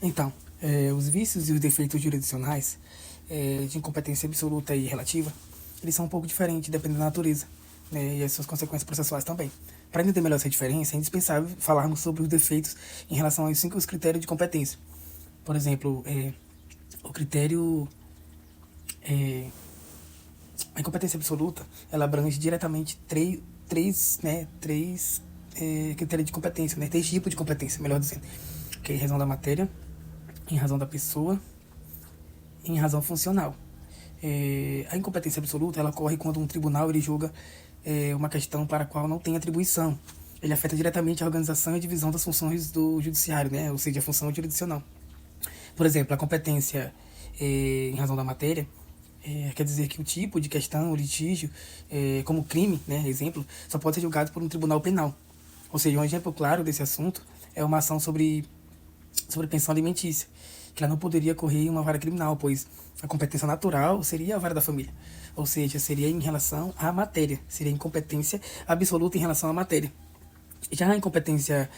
Então, os vícios e os defeitos jurisdicionais de incompetência absoluta e relativa, eles são um pouco diferentes dependendo da natureza, né, e as suas consequências processuais também. Para entender melhor essa diferença, é indispensável falarmos sobre os defeitos em relação aos 5 critérios de competência. Por exemplo, o critério... a incompetência absoluta, ela abrange diretamente três critérios de competência, né, 3 tipos de competência, melhor dizendo, que é em razão da matéria, em razão da pessoa e em razão funcional. A incompetência absoluta, ela ocorre quando um tribunal ele julga uma questão para a qual não tem atribuição. Ele afeta diretamente a organização e a divisão das funções do judiciário, né, ou seja, a função jurisdicional. Por exemplo, a competência em razão da matéria quer dizer que o tipo de questão, o litígio, como crime, né, exemplo, só pode ser julgado por um tribunal penal. Ou seja, um exemplo claro desse assunto é uma ação sobre pensão alimentícia, que ela não poderia ocorrer em uma vara criminal, pois a competência natural seria a vara da família. Ou seja, seria em relação à matéria, seria incompetência absoluta em relação à matéria. Já a incompetência,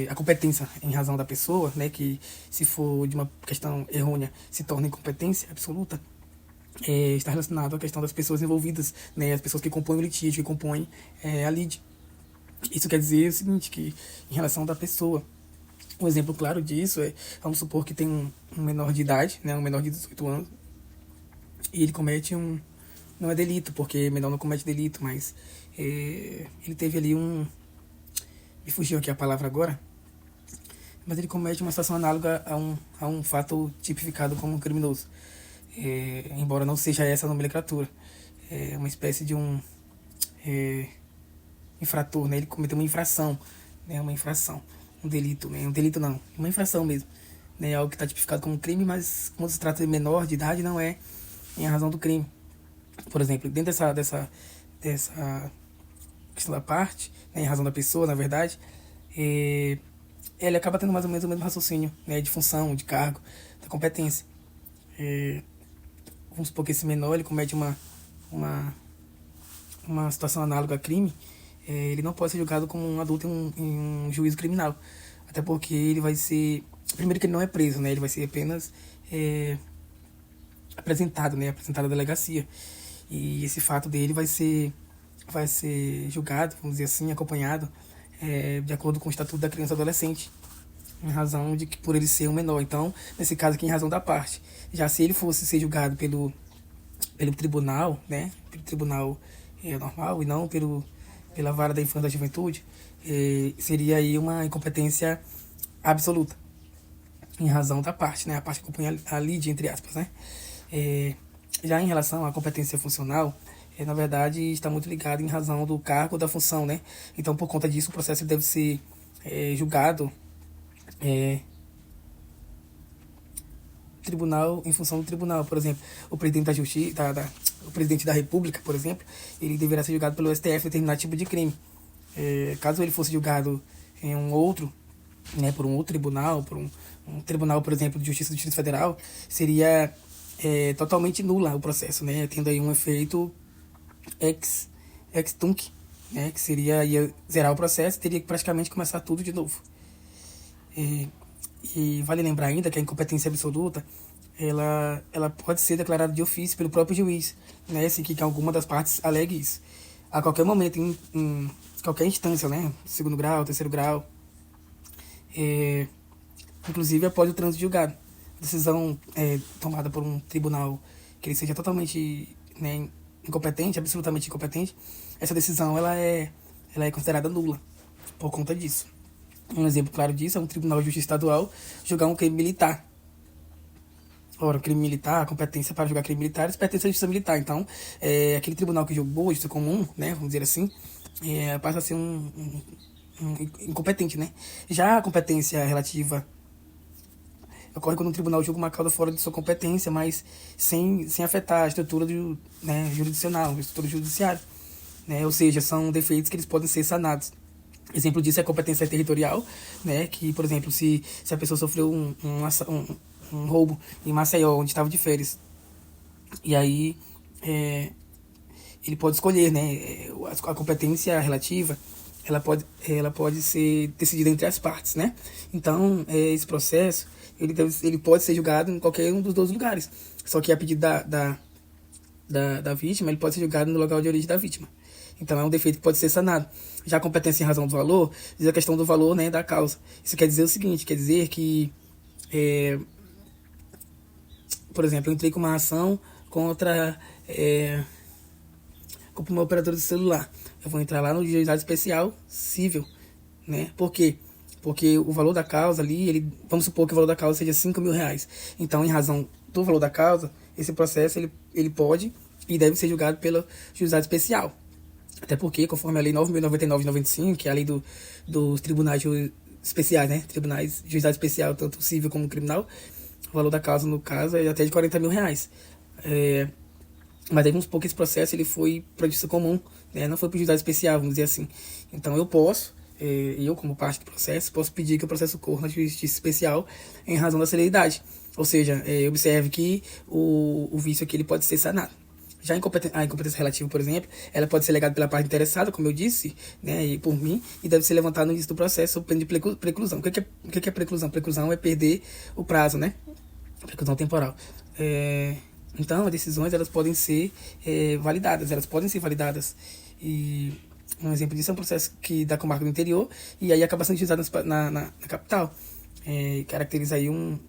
a competência em razão da pessoa, né, que se for de uma questão errônea se torna incompetência absoluta, está relacionado à questão das pessoas envolvidas, né, as pessoas que compõem o litígio, que compõem a lide. Isso quer dizer o seguinte, que em relação da pessoa, um exemplo claro disso vamos supor que tem um menor de idade, né, um menor de 18 anos, e ele comete não é delito, porque menor não comete delito, mas ele teve ali me fugiu aqui a palavra agora, mas ele comete uma situação análoga a um fato tipificado como criminoso. Embora não seja essa a nomenclatura. É uma espécie de infrator, né? Ele cometeu uma infração, né? Um delito, né? Um delito não, uma infração mesmo, né? Algo que está tipificado como crime, mas quando se trata de menor de idade não é em razão do crime. Por exemplo, dentro dessa questão da parte, né? Em razão da pessoa, na verdade, ele acaba tendo mais ou menos o mesmo raciocínio, né? De função, de cargo, da competência. Vamos supor que esse menor ele comete uma situação análoga a crime, ele não pode ser julgado como um adulto em um juízo criminal. Até porque ele vai ser... Primeiro que ele não é preso, né? Ele vai ser apenas apresentado, né? Apresentado à delegacia. E esse fato dele vai ser julgado, vamos dizer assim, acompanhado de acordo com o Estatuto da Criança e Adolescente, em razão de que por ele ser um menor. Então, nesse caso aqui, em razão da parte. Já se ele fosse ser julgado pelo tribunal, né, pelo tribunal normal e não pela vara da infância e da juventude, seria aí uma incompetência absoluta, em razão da parte, né, a parte que acompanha a lide, entre aspas, né. Já em relação à competência funcional, na verdade, está muito ligado em razão do cargo ou da função, né. Então, por conta disso, o processo deve ser julgado tribunal em função do tribunal. Por exemplo, o presidente da justiça, o presidente da República, por exemplo, ele deverá ser julgado pelo STF determinado tipo de crime. Caso ele fosse julgado em um outro, né, por um outro tribunal, por um tribunal, por exemplo, de justiça do Distrito Federal, seria totalmente nula o processo, né, tendo aí um efeito ex tunc, né, que ia zerar o processo e teria que praticamente começar tudo de novo. E vale lembrar ainda que a incompetência absoluta ela pode ser declarada de ofício pelo próprio juiz, né, se que alguma das partes alegue isso. A qualquer momento, em qualquer instância, né, segundo grau, terceiro grau, inclusive após o trânsito julgado. Decisão tomada por um tribunal que ele seja totalmente, né, incompetente, absolutamente incompetente, essa decisão ela é considerada nula por conta disso. Um exemplo claro disso é um tribunal de justiça estadual julgar um crime militar. Ora, crime militar, a competência para julgar crime militar pertence à justiça militar. Então, aquele tribunal que julgou a justiça comum, né, vamos dizer assim, passa a ser um incompetente, né? Já a competência relativa ocorre quando um tribunal julga uma causa fora de sua competência, mas sem afetar a estrutura jurisdicional, a estrutura judiciária, né? Ou seja, são defeitos que eles podem ser sanados. Exemplo disso é a competência territorial, né? Que, por exemplo, se a pessoa sofreu um roubo em Maceió, onde estava de férias, e aí ele pode escolher, né? A competência relativa ela pode ser decidida entre as partes, né? Então, esse processo, ele pode ser julgado em qualquer um dos dois lugares. Só que a pedido da vítima, ele pode ser julgado no local de origem da vítima. Então, é um defeito que pode ser sanado. Já a competência em razão do valor, diz a questão do valor, né, da causa. Isso quer dizer o seguinte, quer dizer que, por exemplo, eu entrei com uma ação contra uma operadora de celular. Eu vou entrar lá no juizado especial civil, né? Por quê? Porque o valor da causa ali, vamos supor que o valor da causa seja 5 mil reais. Então, em razão do valor da causa, esse processo ele pode e deve ser julgado pelo juizado especial. Até porque, conforme a lei 9.099 de 95, que é a lei dos tribunais especiais, né? Tribunais, juizado especial, tanto civil como criminal, o valor da causa, no caso, é até de 40 mil reais. Mas aí vamos supor que esse processo ele foi para a justiça comum, né? Não foi para o juizado especial, vamos dizer assim. Então eu posso, eu como parte do processo, posso pedir que o processo corra na justiça especial em razão da celeridade. Ou seja, observe que o vício aqui ele pode ser sanado. Já a incompetência relativa, por exemplo, ela pode ser alegada pela parte interessada, como eu disse, né, e por mim, e deve ser levantada no início do processo sob pena de preclusão. O que é preclusão? Preclusão é perder o prazo, né? Preclusão temporal. Então, as decisões elas podem ser validadas, E um exemplo disso é um processo da comarca do interior e aí acaba sendo utilizado na capital. Caracteriza aí uma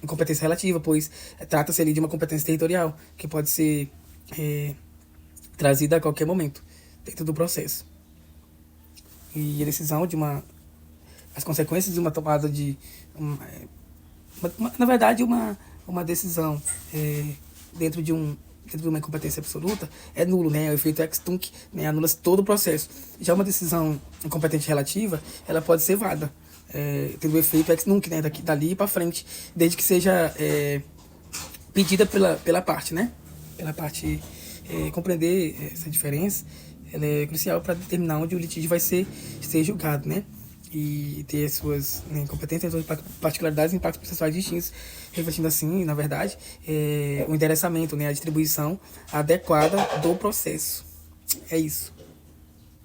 incompetência relativa, pois trata-se ali de uma competência territorial que pode ser trazida a qualquer momento dentro do processo. E a decisão as consequências de uma tomada na verdade, uma decisão dentro de uma incompetência absoluta é nulo, né? É o efeito ex tunc, né? Anula-se todo o processo. Já uma decisão incompetente relativa, ela pode ser válida, tendo o efeito ex nunc, né? Dali para frente, desde que seja pedida pela parte, né? Pela parte compreender essa diferença, ela é crucial para determinar onde o litígio vai ser julgado, né? E ter as suas competências, suas particularidades e impactos processuais distintos, refletindo assim, na verdade, o endereçamento, né, a distribuição adequada do processo. É isso.